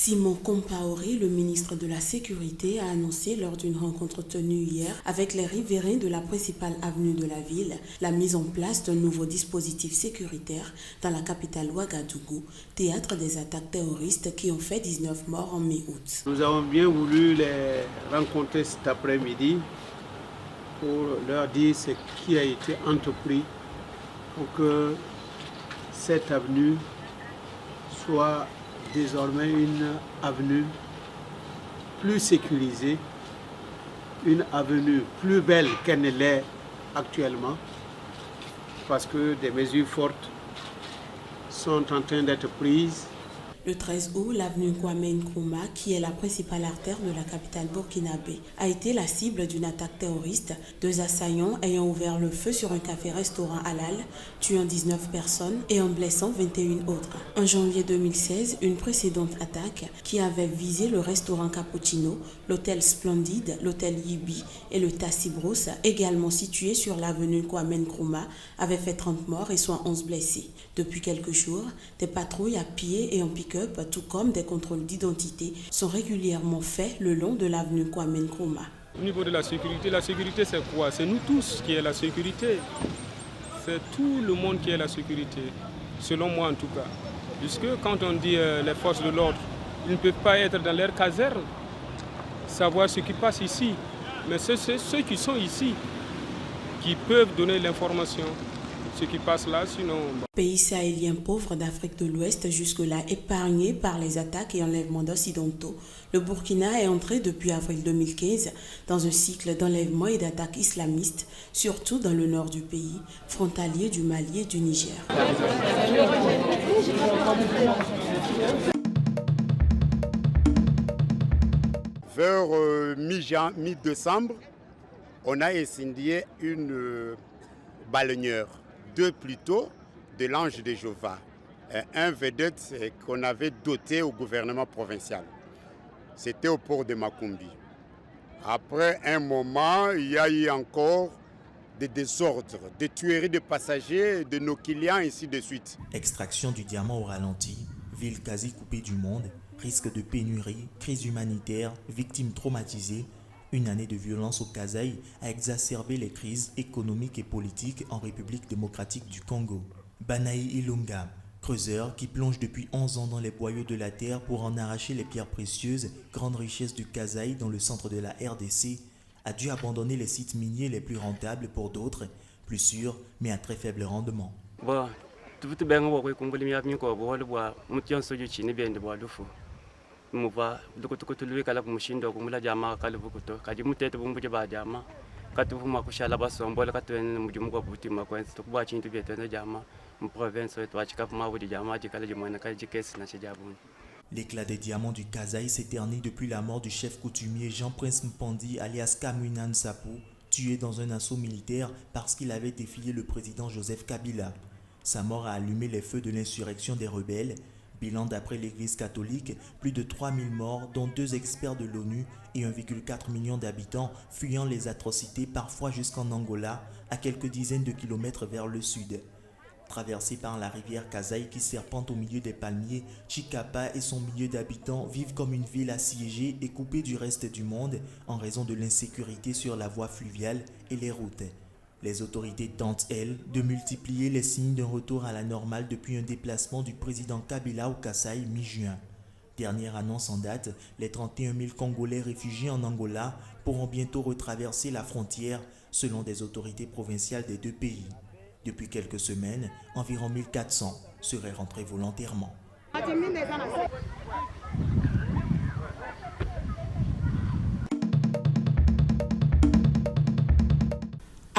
Simon Compaoré, le ministre de la Sécurité, a annoncé lors d'une rencontre tenue hier avec les riverains de la principale avenue de la ville la mise en place d'un nouveau dispositif sécuritaire dans la capitale Ouagadougou, théâtre des attaques terroristes qui ont fait 19 morts en mi-août. Nous avons bien voulu les rencontrer cet après-midi pour leur dire ce qui a été entrepris pour que cette avenue soit désormais une avenue plus sécurisée, une avenue plus belle qu'elle ne l'est actuellement, parce que des mesures fortes sont en train d'être prises. Le 13 août, l'avenue Kwame Nkrumah, qui est la principale artère de la capitale burkinabé, a été la cible d'une attaque terroriste, 2 assaillants ayant ouvert le feu sur un café-restaurant halal, tuant 19 personnes et en blessant 21 autres. En janvier 2016, une précédente attaque qui avait visé le restaurant Cappuccino, l'hôtel Splendide, l'hôtel Yibi et le Tassibros, également situé sur l'avenue Kwame Nkrumah, avait fait 30 morts et soit 11 blessés. Depuis quelques jours, des patrouilles à pied et en pick-up, tout comme des contrôles d'identité, sont régulièrement faits le long de l'avenue Kwame Nkrumah. Au niveau de la sécurité c'est quoi? C'est nous tous qui est la sécurité. C'est tout le monde qui est la sécurité, selon moi en tout cas. Puisque quand on dit les forces de l'ordre, ils ne peuvent pas être dans leur caserne, savoir ce qui passe ici. Mais c'est ceux qui sont ici qui peuvent donner l'information. Ce qui passe là, sinon... Pays sahélien pauvre d'Afrique de l'Ouest, jusque-là épargné par les attaques et enlèvements d'occidentaux, le Burkina est entré depuis avril 2015 dans un cycle d'enlèvements et d'attaques islamistes, surtout dans le nord du pays, frontalier du Mali et du Niger. Vers mi-décembre, on a incendié une baleinière. 2 plutôt de l'Ange de Jéhovah, un vedette qu'on avait doté au gouvernement provincial. C'était au port de Makumbi. Après un moment, il y a eu encore des désordres, des tueries de passagers, de nos clients, ainsi de suite. Extraction du diamant au ralenti, ville quasi coupée du monde, risque de pénurie, crise humanitaire, victimes traumatisées. Une année de violence au Kasaï a exacerbé les crises économiques et politiques en République démocratique du Congo. Banaï Ilunga, creuseur qui plonge depuis 11 ans dans les boyaux de la terre pour en arracher les pierres précieuses, grande richesse du Kasaï dans le centre de la RDC, a dû abandonner les sites miniers les plus rentables pour d'autres, plus sûrs mais à très faible rendement. L'éclat des diamants du Kasaï s'éternit depuis la mort du chef coutumier Jean-Prince Mpandi alias Kamunan Sapou, tué dans un assaut militaire parce qu'il avait défié le président Joseph Kabila. Sa mort a allumé les feux de l'insurrection des rebelles. Bilan d'après l'Église catholique, plus de 3000 morts, dont 2 experts de l'ONU et 1,4 million d'habitants fuyant les atrocités parfois jusqu'en Angola, à quelques dizaines de kilomètres vers le sud. Traversée par la rivière Kasaï qui serpente au milieu des palmiers, Chikapa et son milieu d'habitants vivent comme une ville assiégée et coupée du reste du monde en raison de l'insécurité sur la voie fluviale et les routes. Les autorités tentent, elles, de multiplier les signes d'un retour à la normale depuis un déplacement du président Kabila au Kasaï mi-juin. Dernière annonce en date, les 31 000 Congolais réfugiés en Angola pourront bientôt retraverser la frontière selon des autorités provinciales des 2 pays. Depuis quelques semaines, environ 1400 seraient rentrés volontairement.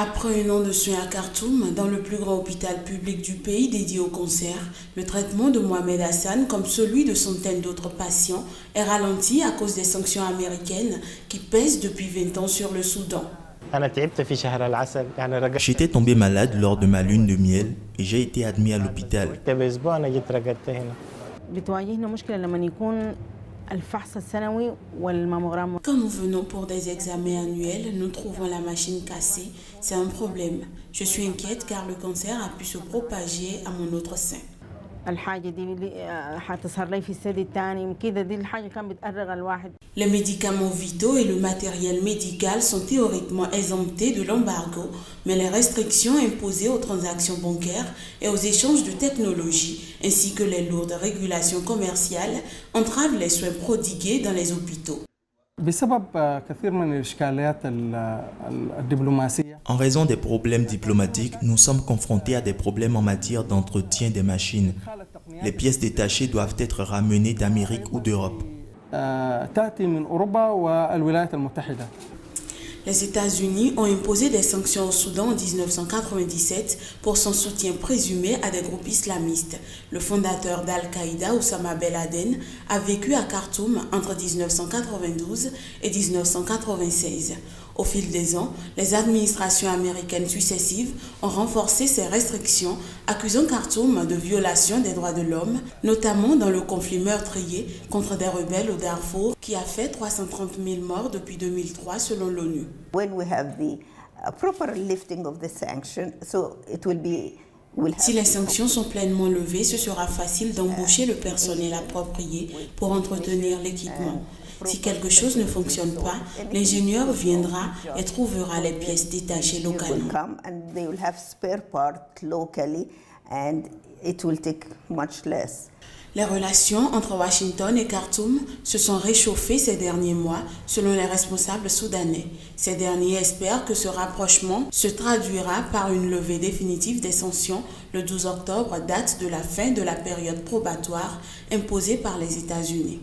Après un an de soins à Khartoum, dans le plus grand hôpital public du pays dédié au cancer, le traitement de Mohamed Hassan, comme celui de centaines d'autres patients, est ralenti à cause des sanctions américaines qui pèsent depuis 20 ans sur le Soudan. J'étais tombé malade lors de ma lune de miel et j'ai été admis à l'hôpital. Quand nous venons pour des examens annuels, nous trouvons la machine cassée. C'est un problème. Je suis inquiète car le cancer a pu se propager à mon autre sein. Les médicaments vitaux et le matériel médical sont théoriquement exemptés de l'embargo, mais les restrictions imposées aux transactions bancaires et aux échanges de technologies, ainsi que les lourdes régulations commerciales, entravent les soins prodigués dans les hôpitaux. En raison des problèmes diplomatiques, nous sommes confrontés à des problèmes en matière d'entretien des machines. Les pièces détachées doivent être ramenées d'Amérique ou d'Europe. Les États-Unis ont imposé des sanctions au Soudan en 1997 pour son soutien présumé à des groupes islamistes. Le fondateur d'Al-Qaïda, Oussama Ben Laden, a vécu à Khartoum entre 1992 et 1996. Au fil des ans, les administrations américaines successives ont renforcé ces restrictions, accusant Khartoum de violation des droits de l'homme, notamment dans le conflit meurtrier contre des rebelles au Darfour qui a fait 330 000 morts depuis 2003 selon l'ONU. Si les sanctions sont pleinement levées, ce sera facile d'embaucher le personnel approprié pour entretenir l'équipement. Si quelque chose ne fonctionne pas, l'ingénieur viendra et trouvera les pièces détachées localement. Les relations entre Washington et Khartoum se sont réchauffées ces derniers mois, selon les responsables soudanais. Ces derniers espèrent que ce rapprochement se traduira par une levée définitive des sanctions le 12 octobre, date de la fin de la période probatoire imposée par les États-Unis.